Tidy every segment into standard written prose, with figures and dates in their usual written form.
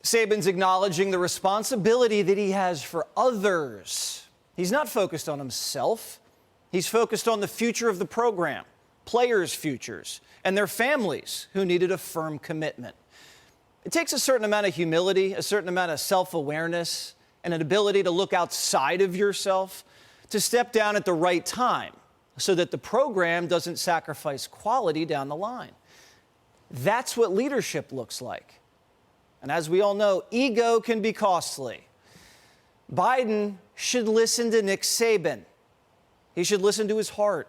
Saban's acknowledging the responsibility that he has for others. He's not focused on himself. He's focused on the future of the program, players' futures, and their families who needed a firm commitment. It takes a certain amount of humility, a certain amount of self-awareness, and an ability to look outside of yourself to step down at the right time so that the program doesn't sacrifice quality down the line. That's what leadership looks like. And as we all know, ego can be costly. Biden should listen to Nick Saban. He should listen to his heart,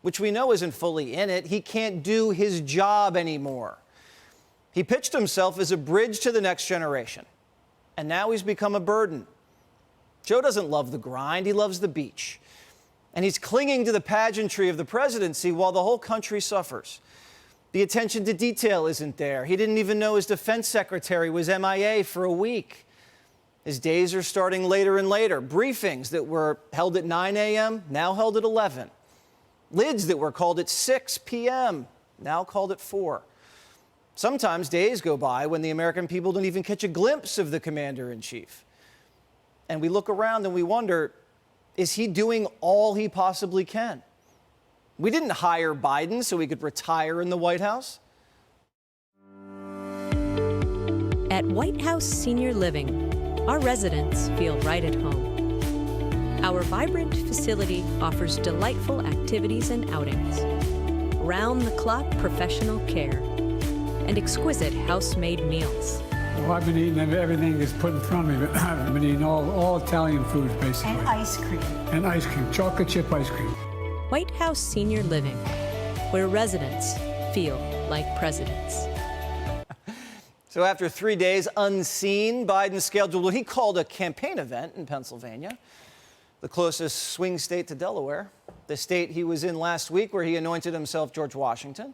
which we know isn't fully in it. He can't do his job anymore. He pitched himself as a bridge to the next generation, and now he's become a burden. Joe doesn't love the grind, he loves the beach. And he's clinging to the pageantry of the presidency while the whole country suffers. The attention to detail isn't there. He didn't even know his defense secretary was MIA for a week. His days are starting later and later. Briefings that were held at 9 a.m., now held at 11. Lids that were called at 6 p.m., now called at 4. Sometimes days go by when the American people don't even catch a glimpse of the commander-in-chief. And we look around and we wonder, is he doing all he possibly can? We didn't hire Biden so he could retire in the White House. At White House Senior Living, our residents feel right at home. Our vibrant facility offers delightful activities and outings, round-the-clock professional care, and exquisite house-made meals. Well, I've been eating everything that's put in front of me, but I've been eating all Italian foods, basically. And ice cream. And ice cream, chocolate chip ice cream. White House Senior Living, where residents feel like presidents. So after 3 days unseen, Biden scheduled what he called a campaign event in Pennsylvania, the closest swing state to Delaware, the state he was in last week where he anointed himself George Washington.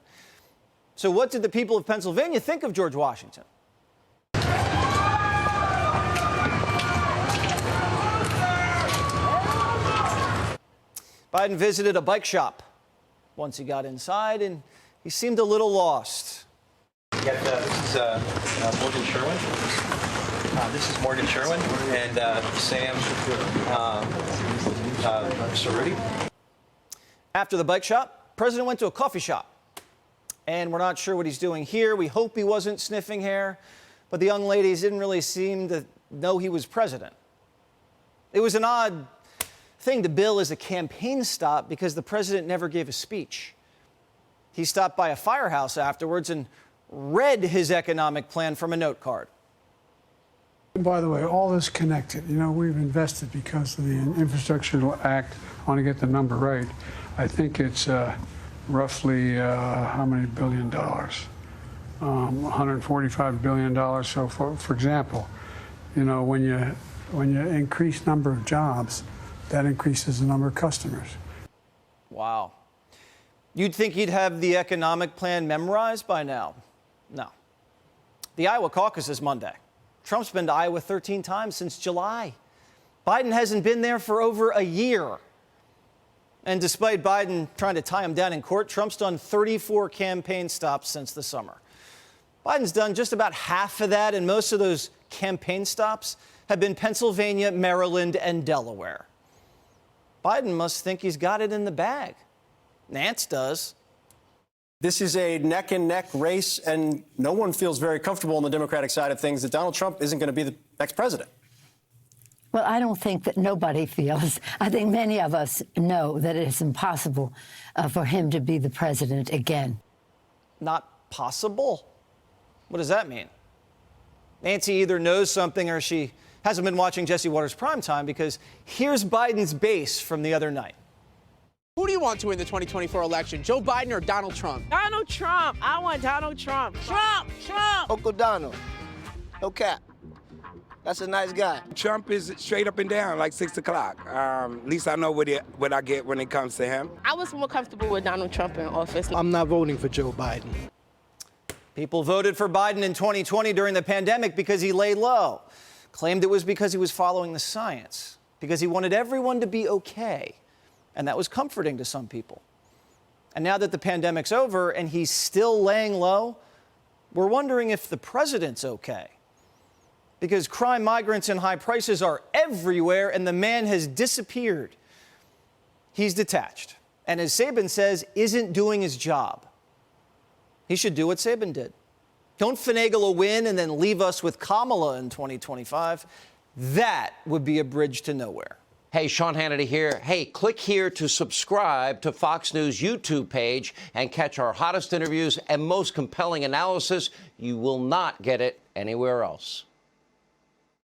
So what did the people of Pennsylvania think of George Washington? Biden visited a bike shop once he got inside, and he seemed a little lost. This is Morgan Sherwin. This is Morgan Sherwin and Sam Cerruti. After the bike shop, the president went to a coffee shop. And we're not sure what he's doing here. We hope he wasn't sniffing hair, but the young ladies didn't really seem to know he was president. It was an odd thing to bill as a campaign stop because the president never gave a speech. He stopped by a firehouse afterwards and read his economic plan from a note card. And by the way, all this connected. You know, we've invested because of the Infrastructure Act. I want to get the number right. I think it's roughly how many billion dollars? $145 billion. So, for example, you know, when you increase number of jobs, that increases the number of customers. Wow. You'd think he'd have the economic plan memorized by now. No. The Iowa caucus is Monday. Trump's been to Iowa 13 times since July. Biden hasn't been there for over a year. And despite Biden trying to tie him down in court, Trump's done 34 campaign stops since the summer. Biden's done just about half of that, and most of those campaign stops have been Pennsylvania, Maryland, and Delaware. Biden must think he's got it in the bag. Nance does. This is a neck-and-neck race, and no one feels very comfortable on the Democratic side of things that Donald Trump isn't going to be the next president. Well, I don't think that nobody feels. I think many of us know that it is impossible for him to be the president again. Not possible? What does that mean? Nancy either knows something or she hasn't been watching Jesse Watters Primetime, because here's Biden's base from the other night. Who do you want to win the 2024 election, Joe Biden or Donald Trump? Donald Trump. I want Donald Trump. Trump. Uncle Donald. No cap. That's a nice guy. Trump is straight up and down, like 6 o'clock. At least I know what I get when it comes to him. I was more comfortable with Donald Trump in office. I'm not voting for Joe Biden. People voted for Biden in 2020 during the pandemic because he lay low, claimed it was because he was following the science, because he wanted everyone to be okay. And that was comforting to some people. And now that the pandemic's over and he's still laying low, we're wondering if the president's okay. because crime, migrants, and high prices are everywhere, and the man has disappeared. He's detached, and as Saban says, isn't doing his job. He should do what Saban did. Don't finagle a win and then leave us with Kamala in 2025. That would be a bridge to nowhere. Hey, Sean Hannity here. Hey, click here to subscribe to Fox News YouTube page and catch our hottest interviews and most compelling analysis. You will not get it anywhere else.